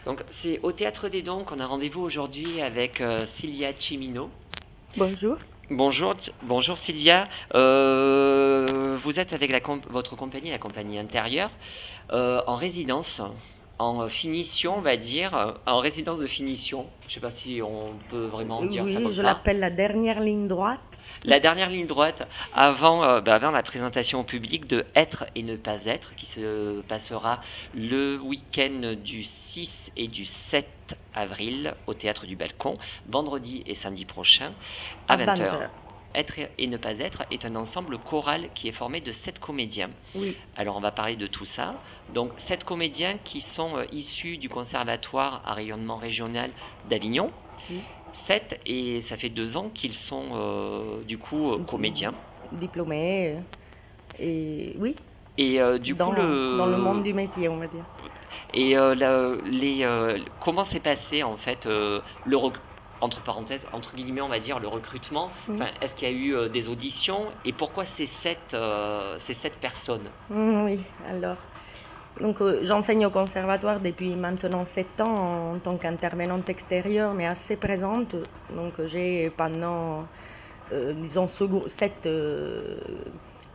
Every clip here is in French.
Donc, c'est au Théâtre des Dons qu'on a rendez-vous aujourd'hui avec Cilia Cimino. Bonjour. Bonjour Cilia. Vous êtes avec votre compagnie, la compagnie intérieure, en résidence, en finition, on va dire, en résidence de finition. Je ne sais pas si on peut vraiment dire ça Oui, comme je ça. l'appelle la dernière ligne droite. La dernière ligne droite avant la présentation au public de Être et ne pas être, qui se passera le week-end du 6 et du 7 avril au Théâtre du Balcon, vendredi et samedi prochain à À 20 20 heures. heures. Être et ne pas être est un ensemble choral qui est formé de 7 comédiens. Oui. Alors on va parler de tout ça. Donc 7 comédiens qui sont issus du Conservatoire à rayonnement régional d'Avignon. Oui. 7 et ça fait 2 ans qu'ils sont du coup comédiens. Diplômée. Et oui, Et du coup dans le monde du métier, on va dire. et comment s'est passé en fait entre parenthèses, entre guillemets, on va dire le recrutement. Oui. Enfin, est-ce qu'il y a eu des auditions et pourquoi ces sept personnes? Oui, alors. Donc, j'enseigne au conservatoire depuis maintenant 7 ans en tant qu'intervenante extérieure, mais assez présente. Donc, j'ai pendant, disons, cette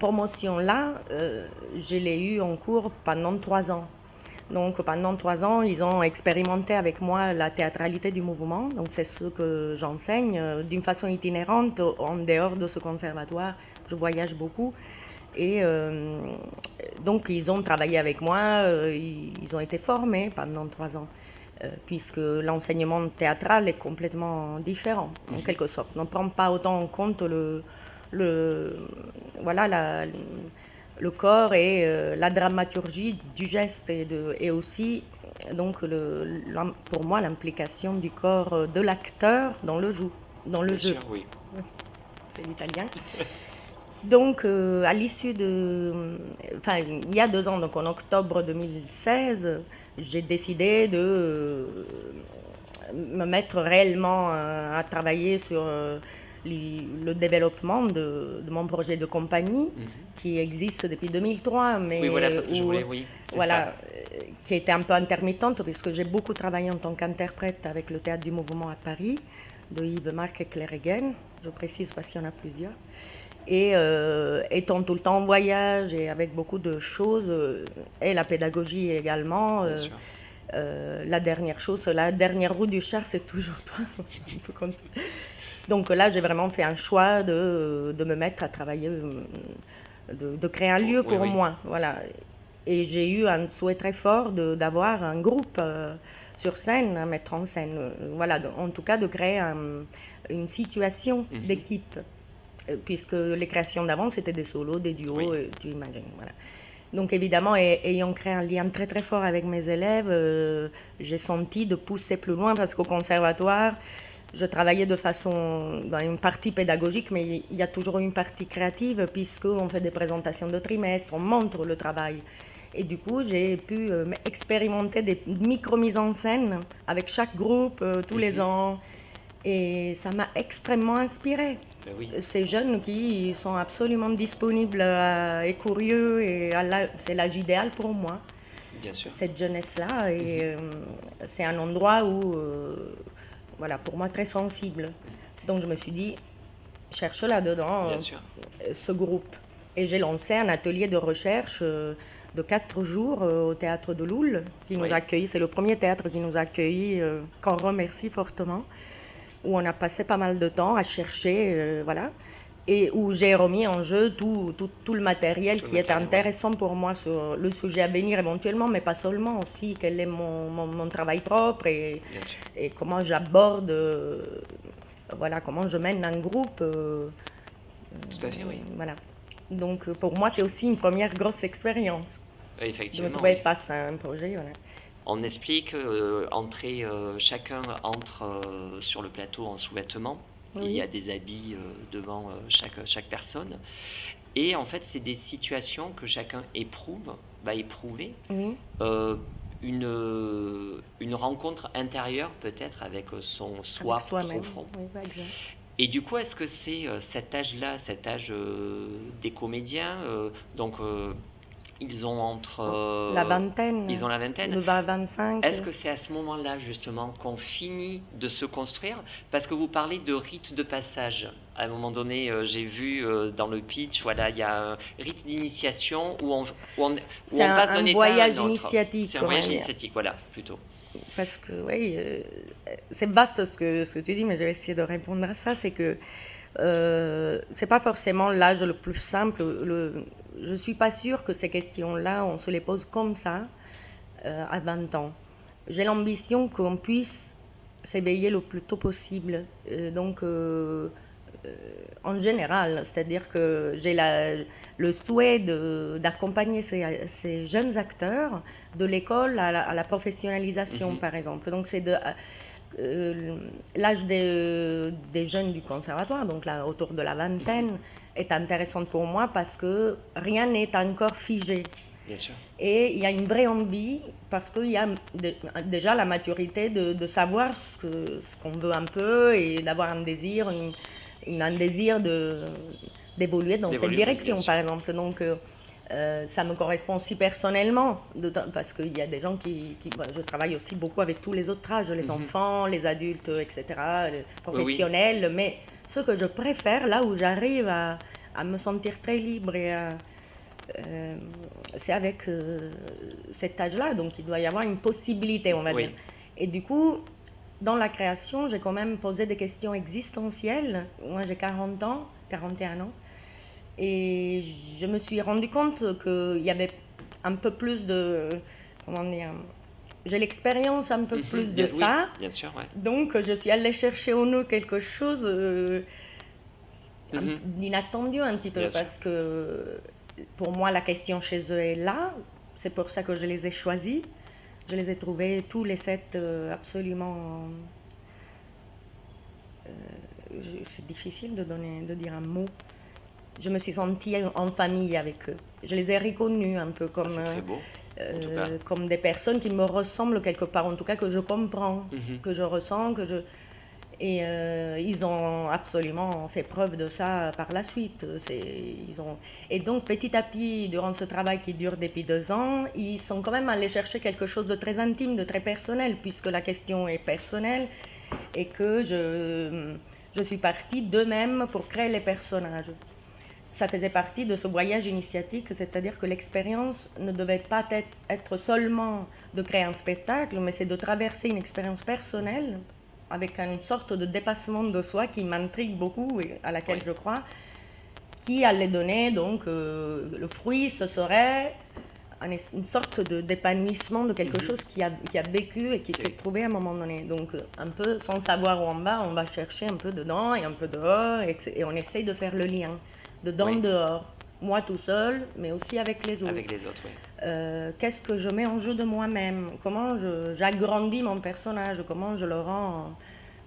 promotion-là, je l'ai eue en cours pendant 3 ans. Donc pendant 3 ans, ils ont expérimenté avec moi la théâtralité du mouvement. Donc c'est ce que j'enseigne d'une façon itinérante en dehors de ce conservatoire. Je voyage beaucoup. Et donc ils ont travaillé avec moi, ils ont été formés pendant 3 ans, puisque l'enseignement théâtral est complètement différent, en quelque sorte. On ne prend pas autant en compte le, voilà, le corps et la dramaturgie du geste et aussi donc pour moi l'implication du corps de l'acteur dans le jeu. Bien sûr, oui. C'est l'italien. Donc à l'issue enfin il y a 2 ans, donc en octobre 2016, j'ai décidé de me mettre réellement à travailler sur le développement de mon projet de compagnie qui existe depuis 2003, mais Oui, voilà, parce que je voulais, oui, c'est voilà, ça. qui était un peu intermittente puisque j'ai beaucoup travaillé en tant qu'interprète avec le Théâtre du Mouvement à Paris de Yves Marc et Claire Egen, je précise parce qu'il y en a plusieurs. Et étant tout le temps en voyage et avec beaucoup de choses, et la pédagogie également, la dernière roue du char, c'est toujours toi. Donc là, j'ai vraiment fait un choix de me mettre à travailler, de créer un lieu pour moi. Voilà. Et j'ai eu un souhait très fort d'avoir un groupe sur scène, à mettre en scène. Voilà, en tout cas, de créer une situation d'équipe. Puisque les créations d'avant, c'était des solos, des duos, tu imagines. Voilà. Donc évidemment, ayant créé un lien très très fort avec mes élèves, j'ai senti de pousser plus loin parce qu'au conservatoire, je travaillais de façon, dans une partie pédagogique, mais il y a toujours une partie créative puisqu'on fait des présentations de trimestre, on montre le travail. Et du coup, j'ai pu expérimenter des micro-mises en scène avec chaque groupe tous les ans. Et ça m'a extrêmement inspirée. Ben oui. Ces jeunes qui sont absolument disponibles et curieux, et c'est l'âge idéal pour moi, Bien sûr. cette jeunesse-là. Et c'est un endroit où, voilà, pour moi, très sensible. Donc je me suis dit, cherche là-dedans ce groupe. Et j'ai lancé un atelier de recherche de 4 jours au théâtre de Loul, qui nous a accueillis. C'est le premier théâtre qui nous a accueillis, qu'on remercie fortement, où on a passé pas mal de temps à chercher, voilà, et où j'ai remis en jeu tout le matériel qui est intéressant pour moi sur le sujet à venir éventuellement, mais pas seulement, aussi quel est mon travail propre et comment j'aborde, voilà, comment je mène un groupe. Tout à fait, oui. Voilà. Donc pour moi, c'est aussi une première grosse expérience. Effectivement. Je me trouvais face à un projet, voilà. On explique, chacun entre sur le plateau en sous-vêtements. Oui. Il y a des habits devant chaque personne. Et en fait, c'est des situations que chacun va éprouver. Oui. Une rencontre intérieure peut-être avec son soi profond. Oui, exact. Et du coup, est-ce que c'est cet âge-là, cet âge des comédiens, donc Ils ont entre... La vingtaine, Ils ont la vingtaine. de 20 à 25. Est-ce que c'est à ce moment-là, justement, qu'on finit de se construire? Parce que vous parlez de rite de passage. À un moment donné, j'ai vu dans le pitch, voilà, il y a un rite d'initiation où C'est on passe d'un un état à voyage un autre. initiatique, C'est un comment voyage dire. initiatique, voilà, plutôt. Parce que, oui, c'est vaste ce que tu dis, mais je vais essayer de répondre à ça. C'est que c'est pas forcément l'âge le plus simple. Je suis pas sûre que ces questions-là, on se les pose comme ça à 20 ans. J'ai l'ambition qu'on puisse s'éveiller le plus tôt possible. En général, c'est-à-dire que j'ai le souhait d'accompagner ces jeunes acteurs de l'école à la professionnalisation, par exemple. Donc c'est l'âge des jeunes du conservatoire, donc là, autour de la vingtaine, est intéressant pour moi parce que rien n'est encore figé. Bien sûr. Et il y a une vraie envie, parce qu'il y a déjà la maturité de savoir ce qu'on veut un peu et d'avoir un désir, un désir d'évoluer dans cette direction, par exemple. Donc, ça me correspond aussi personnellement, parce qu'il y a des gens je travaille aussi beaucoup avec tous les autres âges, les enfants, les adultes, etc., les professionnels, oui. Mais ce que je préfère, là où j'arrive à me sentir très libre c'est avec cet âge-là, donc il doit y avoir une possibilité, on va dire. Et du coup, dans la création, j'ai quand même posé des questions existentielles. Moi, j'ai 40 ans, 41 ans, et je me suis rendu compte qu'il y avait un peu plus de... Comment dire, j'ai l'expérience un peu plus de ça. Bien sûr, ouais. Donc, je suis allée chercher en eux quelque chose d'inattendu un petit peu, bien parce sûr. Que pour moi, la question chez eux est là. C'est pour ça que je les ai choisis. Je les ai trouvés tous les 7 absolument... c'est difficile de dire un mot. Je me suis sentie en famille avec eux. Je les ai reconnus un peu comme, très beau, comme des personnes qui me ressemblent quelque part, en tout cas que je comprends, que je ressens, Et ils ont absolument fait preuve de ça par la suite. Et donc, petit à petit, durant ce travail qui dure depuis 2 ans, ils sont quand même allés chercher quelque chose de très intime, de très personnel, puisque la question est personnelle et que je suis partie d'eux-mêmes pour créer les personnages. Ça faisait partie de ce voyage initiatique, c'est-à-dire que l'expérience ne devait pas être seulement de créer un spectacle, mais c'est de traverser une expérience personnelle avec une sorte de dépassement de soi qui m'intrigue beaucoup et à laquelle je crois, qui allait donner donc le fruit, ce serait une sorte d'épanouissement de quelque chose qui a vécu et qui s'est trouvé à un moment donné. Donc un peu sans savoir où on va chercher un peu dedans et un peu dehors et on essaye de faire le lien dedans, dehors. Moi tout seul, mais aussi avec les autres. Avec les autres, oui. Qu'est-ce que je mets en jeu de moi-même? Comment j'agrandis mon personnage? Comment je le rends,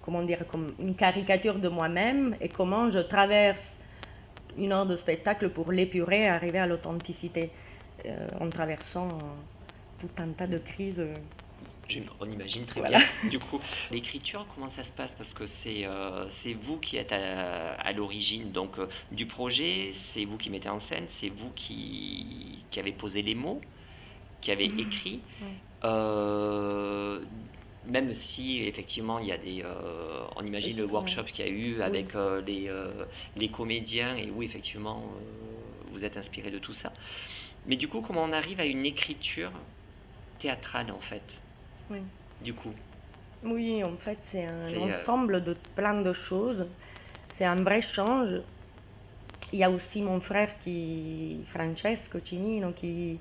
comment dire, comme une caricature de moi-même? Et comment je traverse une heure de spectacle pour l'épurer et arriver à l'authenticité en traversant tout un tas de crises. On imagine très bien. Du coup, l'écriture, comment ça se passe? Parce que c'est vous qui êtes à l'origine donc du projet, c'est vous qui mettez en scène, c'est vous qui avez posé les mots, qui avez écrit. Même si effectivement il y a on imagine le workshop qu'il y a eu avec les comédiens et où effectivement vous êtes inspiré de tout ça. Mais du coup, comment on arrive à une écriture théâtrale en fait? Du coup. Oui, en fait, c'est un ensemble de plein de choses. C'est un vrai change. Il y a aussi mon frère Francesco Cinino, qui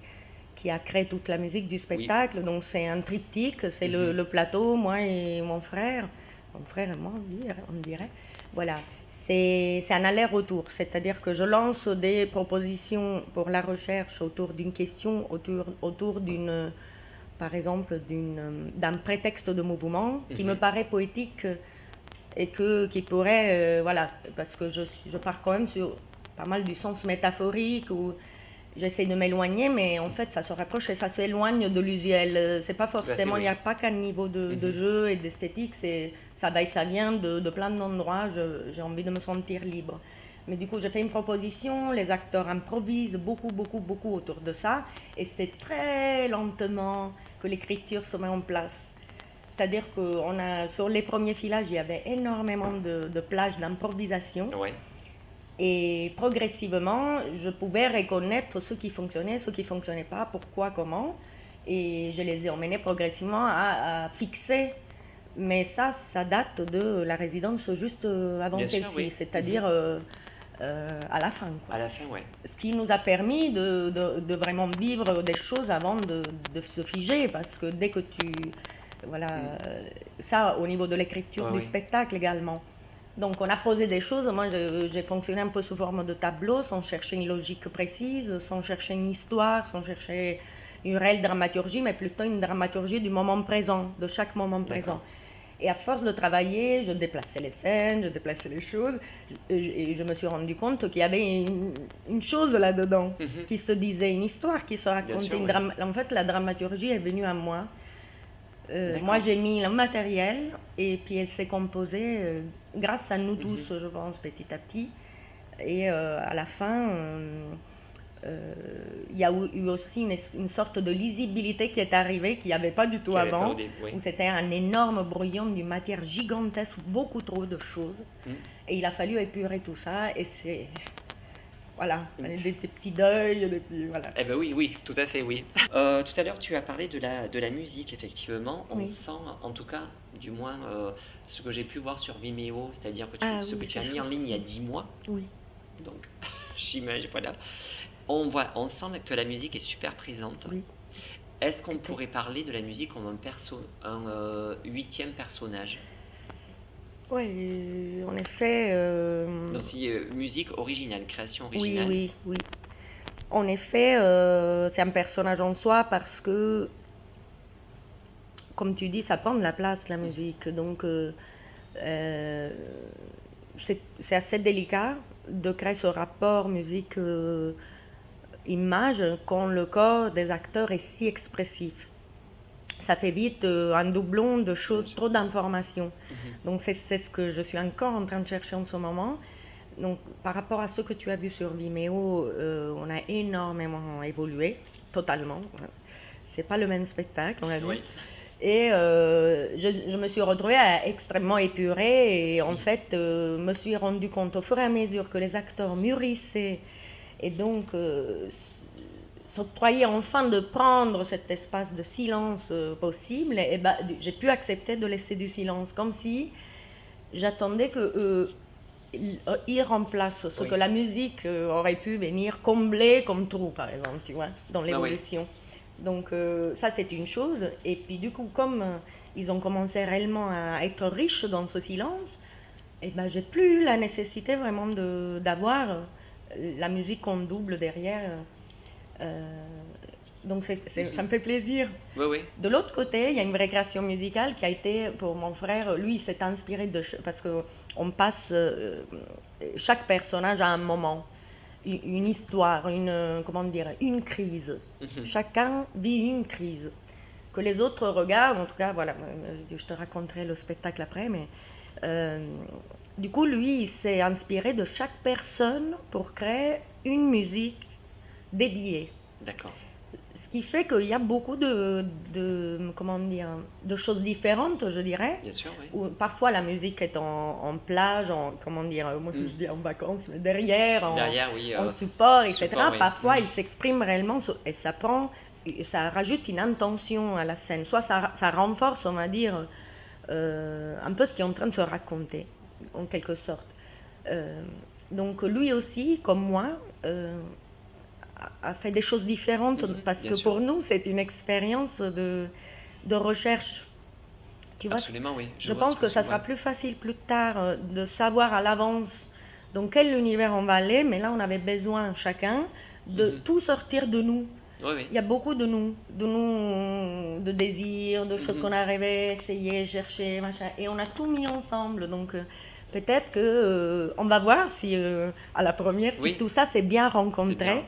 a créé toute la musique du spectacle. Donc c'est un triptyque, c'est le plateau, moi et mon frère. Mon frère et moi, on dirait. Voilà. C'est un aller-retour, c'est-à-dire que je lance des propositions pour la recherche autour d'une question, autour d'une... par exemple, d'un prétexte de mouvement qui me paraît poétique et qui pourrait, voilà, parce que je pars quand même sur pas mal du sens métaphorique où j'essaie de m'éloigner, mais en fait, ça se rapproche et ça s'éloigne de l'usuel. C'est pas forcément, il n'y a pas qu'un niveau de jeu et d'esthétique, ça va et ça vient de plein d'endroits. J'ai envie de me sentir libre. Mais du coup, j'ai fait une proposition, les acteurs improvisent beaucoup autour de ça, et c'est très lentement que l'écriture se met en place. C'est-à-dire que sur les premiers filages, il y avait énormément de plages d'improvisation. Ouais. Et progressivement, je pouvais reconnaître ce qui fonctionnait, ce qui ne fonctionnait pas, pourquoi, comment. Et je les ai emmenés progressivement à fixer. Mais ça date de la résidence juste avant celle-ci, oui. c'est-à-dire à la fin, quoi. À la fin, ouais. Ce qui nous a permis de vraiment vivre des choses avant de se figer, parce que dès que tu... Voilà, ça au niveau de l'écriture du spectacle également. Donc on a posé des choses, moi j'ai fonctionné un peu sous forme de tableau, sans chercher une logique précise, sans chercher une histoire, sans chercher une réelle dramaturgie, mais plutôt une dramaturgie du moment présent, de chaque moment présent. Et à force de travailler, je déplaçais les scènes, je déplaçais les choses, et je me suis rendu compte qu'il y avait une chose là-dedans qui se disait, une histoire qui se racontait. En fait, la dramaturgie est venue à moi. Moi, j'ai mis le matériel, et puis elle s'est composée grâce à nous tous, je pense, petit à petit. Et à la fin, il y a eu aussi une sorte de lisibilité qui est arrivée, qu'il n'y avait pas du tout avant, où c'était un énorme brouillon d'une matière gigantesque, beaucoup trop de choses. Et il a fallu épurer tout ça, et c'est... Voilà, des petits deuils, des petits... Voilà. Eh ben oui, tout à fait, oui. Tout à l'heure, tu as parlé de la musique, effectivement. On sent, en tout cas, du moins, ce que j'ai pu voir sur Vimeo, c'est-à-dire que ce que tu as mis en ligne il y a 10 mois. Oui. Donc, j'imagine, voilà. On sent que la musique est super présente. Oui. Est-ce qu'on pourrait parler de la musique comme un 8e personnage? Oui, en effet. Donc, musique originale, création originale. Oui. En effet, c'est un personnage en soi parce que, comme tu dis, ça prend de la place, la musique. Donc, c'est assez délicat de créer ce rapport musique-image quand le corps des acteurs est si expressif. Ça fait vite un doublon de choses, trop d'informations. Donc c'est ce que je suis encore en train de chercher en ce moment. Donc par rapport à ce que tu as vu sur Vimeo, on a énormément évolué, totalement. C'est pas le même spectacle, on va dire. Oui. Et je me suis retrouvée extrêmement épurée et en fait me suis rendu compte au fur et à mesure que les acteurs mûrissaient et donc s'octroyer enfin de prendre cet espace de silence possible, et ben, j'ai pu accepter de laisser du silence, comme si j'attendais qu'ils remplacent ce que la musique aurait pu venir combler comme trou, par exemple, tu vois, dans l'évolution. Donc ça, c'est une chose. Et puis du coup, comme ils ont commencé réellement à être riches dans ce silence, et ben, j'ai plus la nécessité vraiment d'avoir la musique qu'on double derrière. Donc ça me fait plaisir. Oui. De l'autre côté, il y a une vraie création musicale qui a été pour mon frère. Lui, il s'est inspiré parce que on passe chaque personnage à un moment, une histoire, une crise. Chacun vit une crise que les autres regardent. En tout cas, voilà, je te raconterai le spectacle après, mais du coup, lui, il s'est inspiré de chaque personne pour créer une musique dédiée. D'accord. Ce qui fait qu'il y a beaucoup de choses différentes, je dirais. Bien sûr, oui. Où parfois la musique est en plage, moi je dis en vacances, mais derrière, en support, etc. Support, oui. Parfois il s'exprime réellement et ça rajoute une intention à la scène. Soit ça renforce, on va dire, un peu ce qui est en train de se raconter, en quelque sorte. Donc lui aussi, comme moi, a fait des choses différentes parce que pour nous, c'est une expérience de recherche. Tu vois, absolument, oui. Je pense que ça sera plus facile plus tard de savoir à l'avance dans quel univers on va aller, mais là, on avait besoin chacun de tout sortir de nous. Oui. Il y a beaucoup de nous, de désirs, de choses qu'on a rêvé, essayé, cherché, machin, et on a tout mis ensemble. Donc peut-être que on va voir si à la première, si tout ça c'est bien rencontré,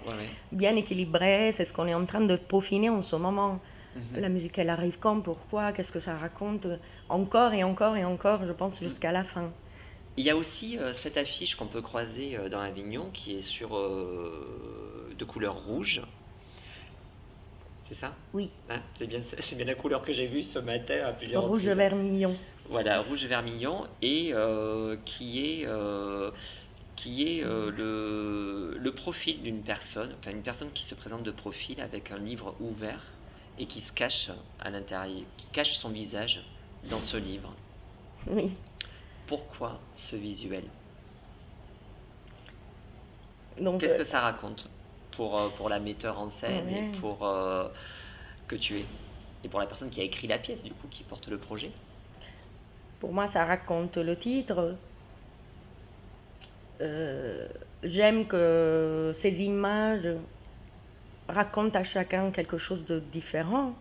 bien équilibré. C'est ce qu'on est en train de peaufiner en ce moment. La musique, elle arrive quand, pourquoi, qu'est-ce que ça raconte, encore et encore et encore, je pense, jusqu'à la fin. Il y a aussi cette affiche qu'on peut croiser dans Avignon qui est de couleur rouge. C'est ça? Oui, Hein, c'est bien la couleur que j'ai vue ce matin à plusieurs rouge reprises. vermillon. Voilà, rouge vermillon et qui est le profil d'une personne, enfin une personne qui se présente de profil avec un livre ouvert et qui se cache à l'intérieur, qui cache son visage dans ce livre. Oui. Pourquoi ce visuel? Donc, Qu'est-ce que ça raconte pour la metteur en scène ouais. et pour que tu es? Et pour la personne qui a écrit la pièce, du coup, qui porte le projet? Pour moi, ça raconte le titre. J'aime que ces images racontent à chacun quelque chose de différent.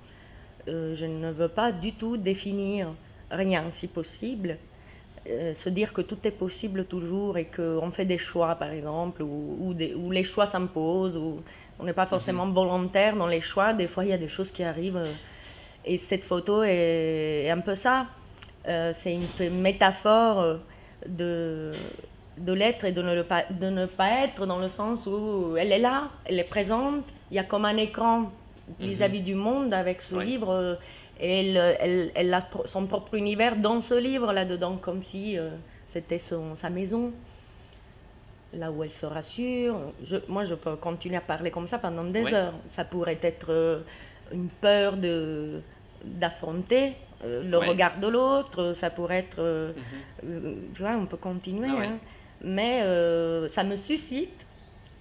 Je ne veux pas du tout définir rien si possible. Se dire que tout est possible toujours et qu'on fait des choix, par exemple, ou les choix s'imposent, ou on n'est pas forcément volontaire dans les choix. Des fois, il y a des choses qui arrivent. Et cette photo est un peu ça. C'est une métaphore de, de l'être et de ne pas être, dans le sens où elle est là, elle est présente. Il y a comme un écran vis-à-vis du monde avec ce Oui. livre. Et elle a son propre univers dans ce livre là-dedans, comme si c'était sa maison, là où elle se rassure. Moi, je peux continuer à parler comme ça pendant des Ouais. heures. Ça pourrait être une peur d'affronter le Ouais. regard de l'autre. Ça pourrait être, tu vois, on peut continuer. Ah ouais. Hein. Mais ça me suscite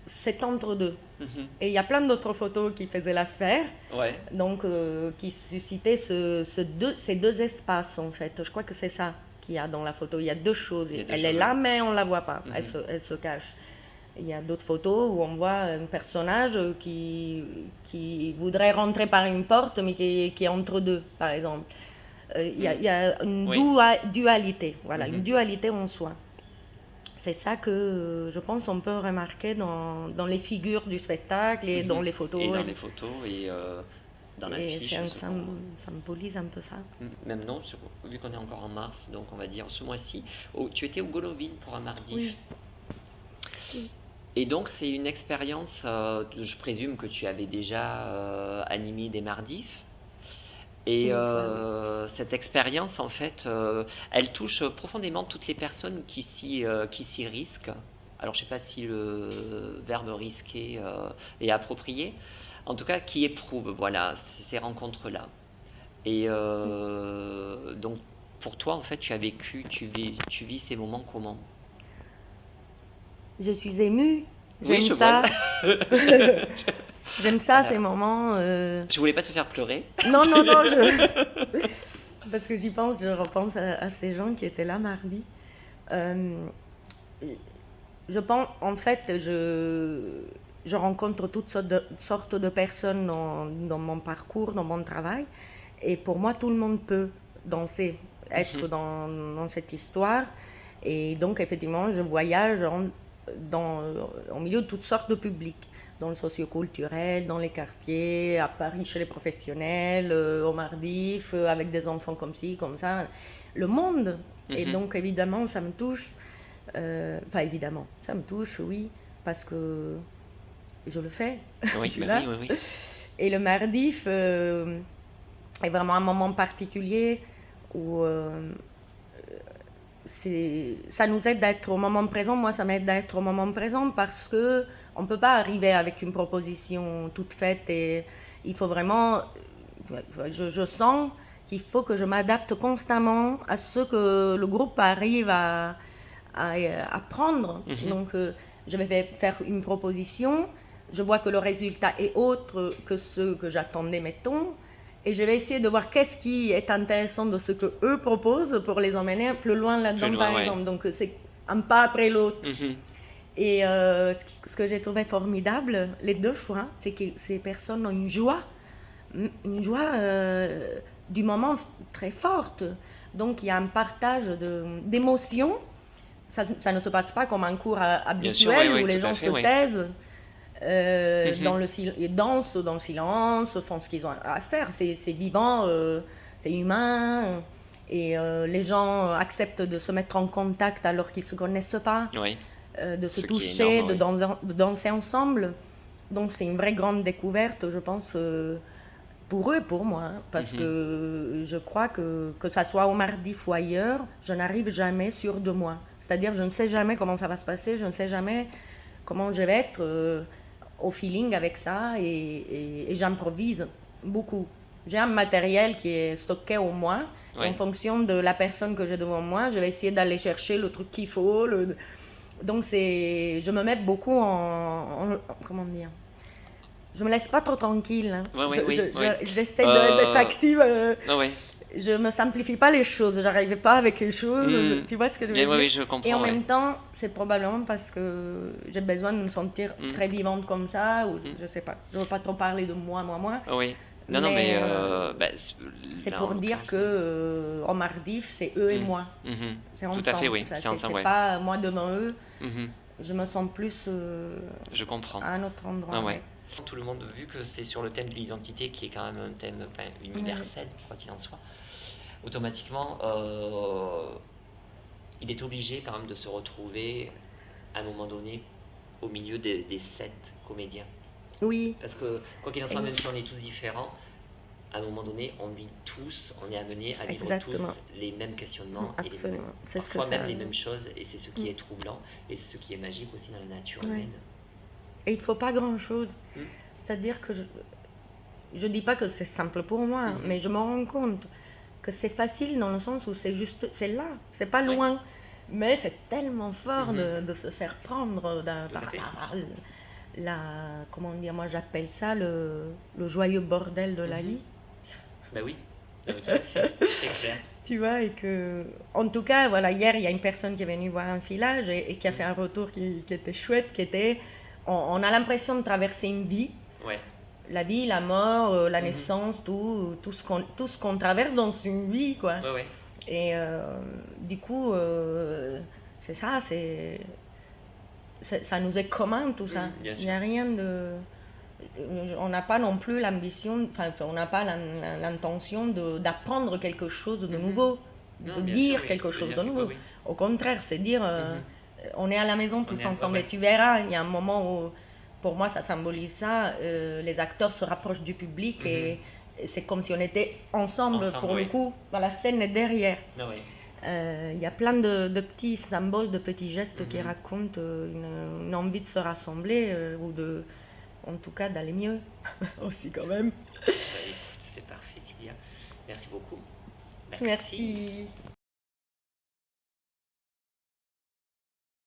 cet entre-deux. Mhm. Et il y a plein d'autres photos qui faisaient l'affaire, Ouais. donc qui suscitaient ces deux espaces en fait. Je crois que c'est ça qu'il y a dans la photo. Il y a deux choses. Il y a deux Elle est choses, là, ouais. mais on ne la voit pas. Mhm. Elle se cache. Il y a d'autres photos où on voit un personnage qui voudrait rentrer par une porte, mais qui est entre deux, par exemple. Il y a une Oui. dualité, voilà, Mhm. une dualité en soi. C'est ça que je pense on peut remarquer dans les figures du spectacle et dans les photos. Et dans les photos et dans Et l'affiche. ça symbolise un peu ça. Même non, vu qu'on est encore en mars, donc on va dire ce mois-ci. Tu étais au Golovin pour un mardi. Oui. Oui. Et donc c'est une expérience, je présume que tu avais déjà animé des mardifs. Et cette expérience, en fait, elle touche profondément toutes les personnes qui s'y risquent. Alors, je ne sais pas si le verbe risquer est approprié. En tout cas, qui éprouvent, voilà, ces rencontres-là. Et donc, pour toi, en fait, tu vis ces moments comment? Je suis émue. Oui, J'aime je ça. vois. J'aime ça, ces moments. Je voulais pas te faire pleurer. Non. Parce que j'y pense, je repense à ces gens qui étaient là mardi. Je pense, en fait, je rencontre toutes sortes de personnes dans mon parcours, dans mon travail. Et pour moi, tout le monde peut danser, être dans cette histoire. Et donc, effectivement, je voyage au milieu de toutes sortes de publics, dans le socioculturel, dans les quartiers, à Paris chez les professionnels, au Mardif, avec des enfants comme ci, comme ça. Le monde. Et donc, évidemment, ça me touche. Enfin, évidemment, ça me touche, oui, parce que je le fais. Oui, oui. Et le Mardif est vraiment un moment particulier où ça nous aide d'être au moment présent. Moi, ça m'aide d'être au moment présent parce que on ne peut pas arriver avec une proposition toute faite et il faut vraiment. Je sens qu'il faut que je m'adapte constamment à ce que le groupe arrive à prendre. Donc, je vais faire une proposition. Je vois que le résultat est autre que ce que j'attendais, mettons. Et je vais essayer de voir qu'est-ce qui est intéressant de ce que eux proposent pour les emmener plus loin là-dedans, par exemple. Donc, c'est un pas après l'autre. Et ce que j'ai trouvé formidable, les deux fois, c'est que ces personnes ont une joie du moment très forte. Donc, il y a un partage d'émotions. Ça ne se passe pas comme un cours habituel où les gens se taisent. Ils dansent dans le silence, font ce qu'ils ont à faire. C'est vivant, c'est humain. Et les gens acceptent de se mettre en contact alors qu'ils ne se connaissent pas, Oui, de se ce qui est toucher, énorme, de danser ensemble. Donc c'est une vraie grande découverte, je pense, pour eux et pour moi, hein, parce que je crois que ça soit au Mardif ou ailleurs, je n'arrive jamais sûre de moi. C'est-à-dire, je ne sais jamais comment ça va se passer, je ne sais jamais comment je vais être au feeling avec ça et j'improvise beaucoup. J'ai un matériel qui est stocké au moi. Et en Oui. fonction de la personne que j'ai devant moi, je vais essayer d'aller chercher le truc qu'il faut. Donc je me mets beaucoup comment dire, je me laisse pas trop tranquille, hein. Oui, oui, oui, oui. J'essaie d'être active. Ah oui. Je me simplifie pas les choses. J'arrive pas avec quelque chose. Hmm. Tu vois ce que je veux Mais dire? oui, oui, je Et en comprends, ouais. même temps, c'est probablement parce que j'ai besoin de me sentir très vivante comme ça, ou je sais pas. Je veux pas trop parler de moi. Ah oui. Non, non, mais Mais bah, c'est là, en pour dire l'occurrence, que en Mardif, c'est eux et oui. moi. Mhm. C'est Tout à fait, ensemble. oui. Ça, C'est ensemble, c'est ouais. pas moi devant eux. Mhm. Je me sens plus Je comprends. à un autre endroit. Ah ouais. Ouais. Tout le monde, vu que c'est sur le thème de l'identité qui est quand même un thème universel, quoi qu'il en soit, automatiquement, il est obligé quand même de se retrouver à un moment donné au milieu des 7 comédiens. Oui. Parce que, quoi qu'il en soit, même si on est tous différents, à un moment donné, on vit tous, on est amené à vivre Exactement. tous les mêmes questionnements et Absolument. C'est ce que parfois même ça. les mêmes choses, et c'est ce qui est troublant et c'est ce qui est magique aussi dans la nature Ouais. humaine. Et il ne faut pas grand-chose. Mm. C'est-à-dire que je dis pas que c'est simple pour moi, mais je me rends compte que c'est facile dans le sens où c'est juste, c'est là, c'est pas Oui. loin. Mais c'est tellement fort de se faire prendre Tout à fait. comment dire, moi j'appelle ça le joyeux bordel de la vie. Ben oui, tout à fait, c'est clair. Tu vois, et que, en tout cas, voilà, hier, il y a une personne qui est venue voir un filage et qui a fait un retour qui était chouette, qui était, on a l'impression de traverser une vie, Ouais. la vie, la mort, la naissance, tout ce qu'on traverse dans une vie, quoi. Ouais, ouais. Et du coup, c'est ça, ça nous est commun, tout ça. Bien Il n'y a sûr. rien de... On n'a pas non plus l'ambition, enfin, on n'a pas l'intention d'apprendre quelque chose de nouveau, Non, de bien dire sûr, oui, quelque je veux chose dire, de oui, nouveau. oui. Au contraire, c'est dire, on est à la maison On tous est ensemble. ouais, Et tu verras, il y a un moment où, pour moi, ça symbolise ça, les acteurs se rapprochent du public et c'est comme si on était ensemble, pour le oui. coup, dans la scène et derrière. Ah oui. Il y a plein de petits symboles, de petits gestes qui racontent une envie de se rassembler ou en tout cas d'aller mieux aussi quand même. Bah, écoute, c'est parfait, Sylvia. Merci beaucoup. Merci.